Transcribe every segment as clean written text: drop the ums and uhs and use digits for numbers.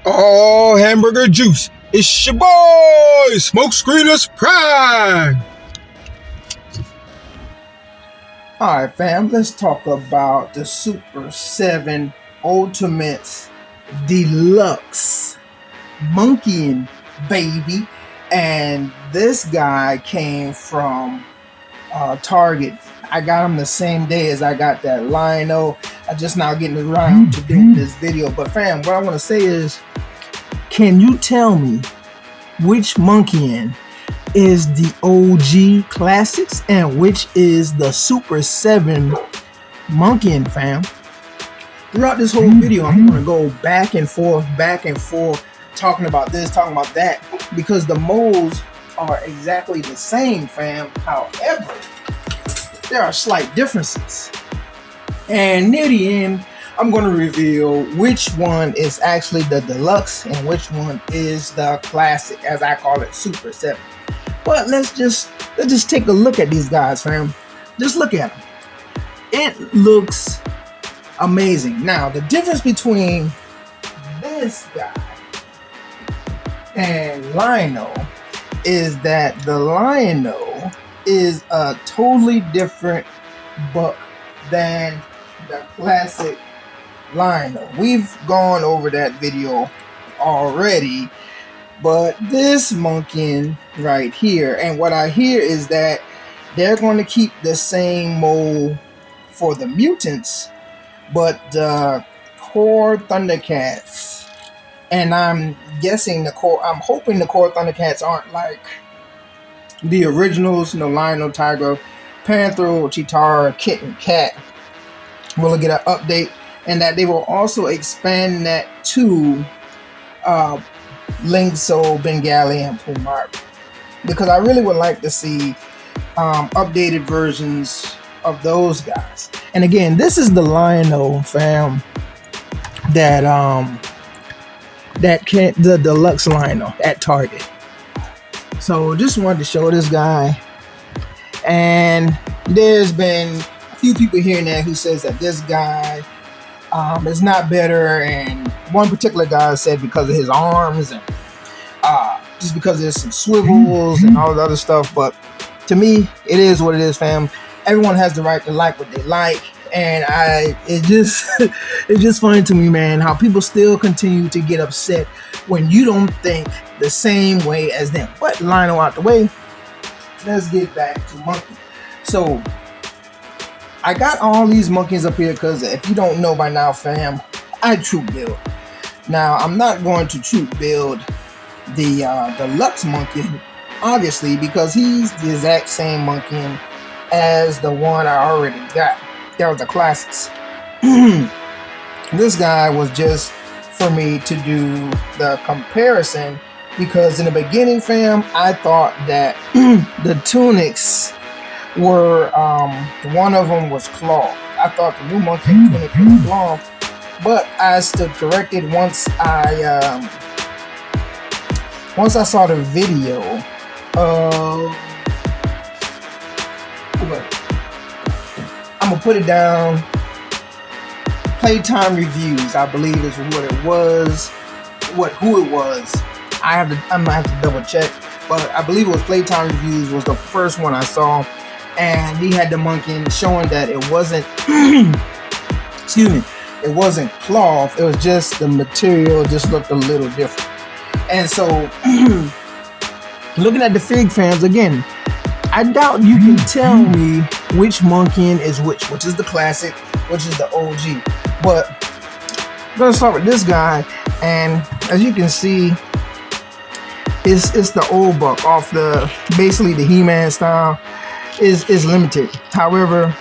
Oh, hamburger juice. It's your boy, Smoke Screeners Prime. Alright fam, let's talk about the SUPER7 Ultimates Deluxe Monkian baby. And this guy came from Target. I got him the same day as I got that Lionel. I just now getting around to doing this video. But fam, what I want to say is, can you tell me which Monkian is the OG classics and which is the SUPER7 Monkian, fam? Throughout this whole video, I'm going to go back and forth, talking about this, talking about that, because the molds are exactly the same, fam. However, there are slight differences. And near the end, I'm going to reveal which one is actually the Deluxe and which one is the classic, as I call it, SUPER7. But let's just take a look at these guys, fam. Just look at them. It looks amazing. Now, the difference between this guy and Lionel is that the Lionel is a totally different buck than the classic Lionel. We've gone over that video already, but this Monkian right here, and what I hear is that they're going to keep the same mold for the mutants, but the core Thundercats, and I'm hoping the core Thundercats aren't like the originals, Lionel, Tiger, Panther, Chitara, Kit, and Cat. We'll get an update, and that they will also expand that to Linkso, Bengali, and Pumar, because I really would like to see updated versions of those guys. And again, this is the Lionel, fam, the Deluxe Lionel at Target. So just wanted to show this guy, and there's been a few people here and there who says that this guy is not better, and one particular guy said because of his arms and just because there's some swivels and all the other stuff. But to me, it is what it is, fam. Everyone has the right to like what they like, and it's just funny to me, man, how people still continue to get upset when you don't think the same way as them. But Lionel out the way, let's get back to Monkey. So I got all these monkeys up here because if you don't know by now, fam, I troop build. Now, I'm not going to troop build the Deluxe Monkian, obviously, because he's the exact same Monkian as the one I already got. That was the classics. This guy was just for me to do the comparison, because in the beginning, fam, I thought that the tunics were one of them was cloth. I thought the new Monkian tunic was cloth, but I stood corrected once I saw the video of, I'm gonna put it down, Playtime Reviews, I believe is what it was, who it was. I'm gonna have to double check, but I believe it was Playtime Reviews was the first one I saw, and he had the Monkian showing that it wasn't excuse me, it wasn't cloth, it was just the material just looked a little different. And so looking at the fig, fans, again, I doubt you can tell me which Monkian is which is the classic, which is the OG. But I'm gonna start with this guy, and as you can see, it's the old buck off the basically the He-Man style is limited. However,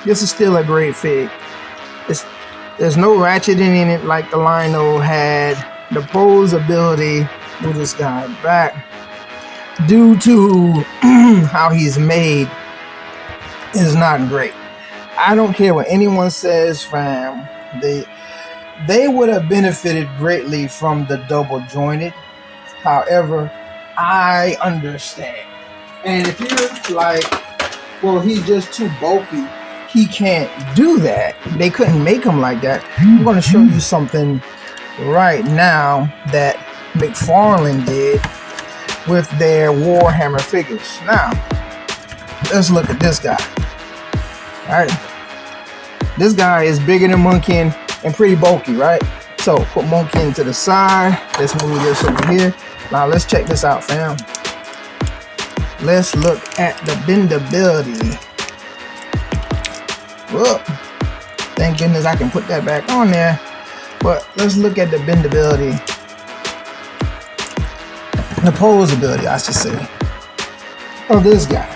this is still a great fig. There's no ratcheting in it like the Lionel had. The pose ability with this guy back, due to how he's made, is not great. I don't care what anyone says, fam. They would have benefited greatly from the double jointed. However, I understand. And if you're like, well, he's just too bulky, he can't do that, they couldn't make him like that. I'm going to show you something right now that McFarlane did with their Warhammer figures. Now, let's look at this guy. All right, this guy is bigger than Monkian and pretty bulky, right? So put Monkian to the side. Let's move this over here. Now let's check this out, fam. Let's look at the bendability. Whoa. Thank goodness I can put that back on there. But let's look at the bendability. The posability, I should say, of this guy.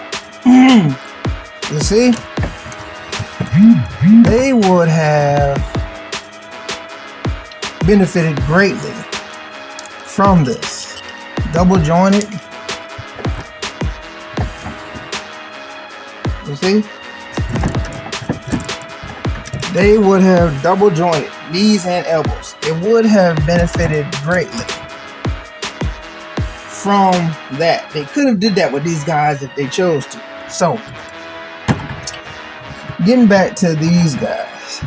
You see? They would have benefited greatly from this. Double jointed. You see? They would have double jointed knees and elbows. It would have benefited greatly from that. They could have did that with these guys if they chose to. So, getting back to these guys.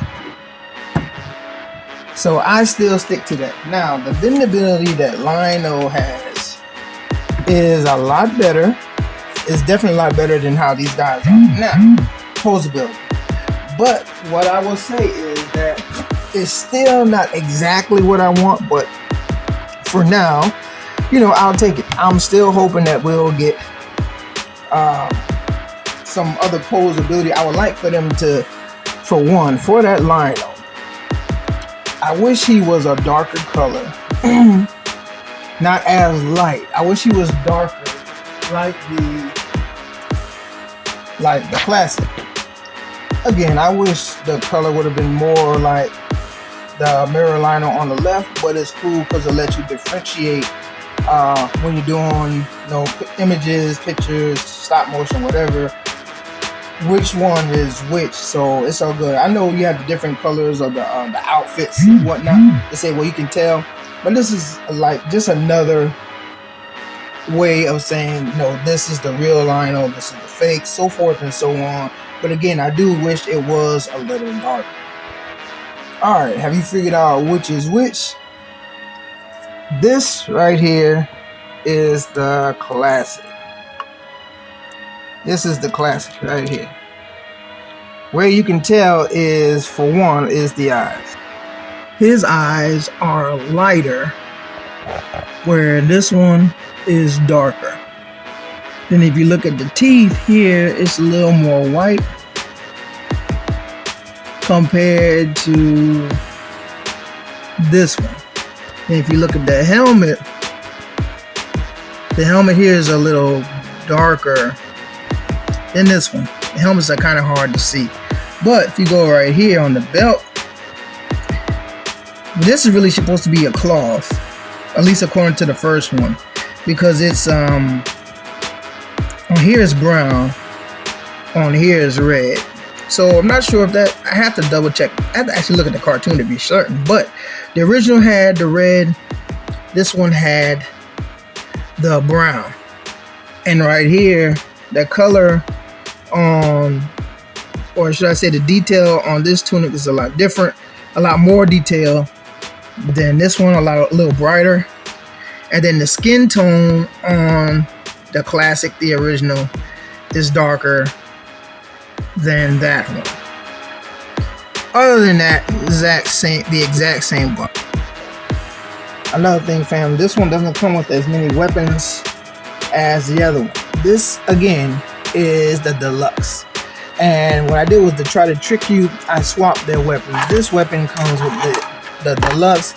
So I still stick to that. Now, the bendability that Lino has is a lot better. It's definitely a lot better than how these guys are. Now, posability. But what I will say is that it's still not exactly what I want, but for now, I'll take it. I'm still hoping that we'll get some other posability. I would like for them to, for that Lino, I wish he was a darker color, not as light. I wish he was darker, like the classic. Again, I wish the color would have been more like the mirror lino on the left, but it's cool because it lets you differentiate when you're doing, images, pictures, stop motion, whatever, which one is which. So it's all good. I know you have the different colors of the outfits and whatnot. They say, well, you can tell, but this is like just another way of saying, this is the real lino, this is the fake, so forth and so on. But again, I do wish it was a little darker. Alright, have you figured out which is which? This right here is the classic. This is the classic right here. Where you can tell is, for one, is the eyes. His eyes are lighter, where this one is darker. Then if you look at the teeth here, it's a little more white compared to this one. And if you look at the helmet here is a little darker than this one. The helmets are kind of hard to see. But if you go right here on the belt, this is really supposed to be a cloth, at least according to the first one, because it's on here is brown, on here is red. So I'm not sure if that, I have to double check. I have to actually look at the cartoon to be certain. But the original had the red, this one had the brown. And right here, the color on, or should I say the detail on this tunic is a lot different, a lot more detail than this one, a little brighter. And then the skin tone on the classic, the original, is darker than that one. Other than that, the exact same one. Another thing, fam, this one doesn't come with as many weapons as the other one. This again is the Deluxe, and what I did was to try to trick you, I swapped their weapons. This weapon comes with the Deluxe.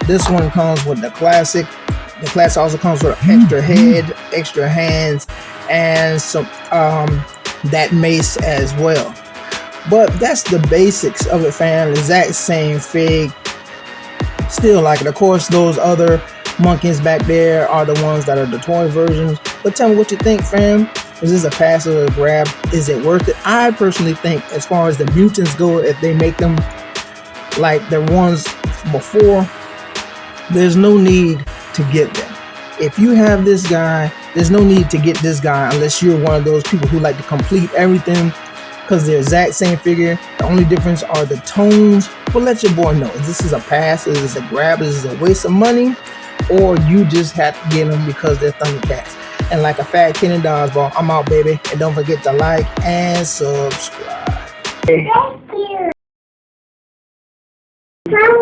This one comes with the classic. The classic also comes with an extra head, extra hands, and some that mace as well. But that's the basics of it, fam. Exact same fig. Still like it. Of course, those other Monkians back there are the ones that are the toy versions. But tell me what you think, fam. Is this a pass or a grab? Is it worth it? I personally think, as far as the mutants go, if they make them like the ones before, there's no need to get them. If you have this guy, there's no need to get this guy unless you're one of those people who like to complete everything, because they're the exact same figure. The only difference are the tones But let your boy know if this is a pass, is this a grab, is this a waste of money, or you just have to get them because they're Thundercats. And like a fat Kenny Dodgeball, I'm out, baby. And don't forget to like and subscribe. Thank you.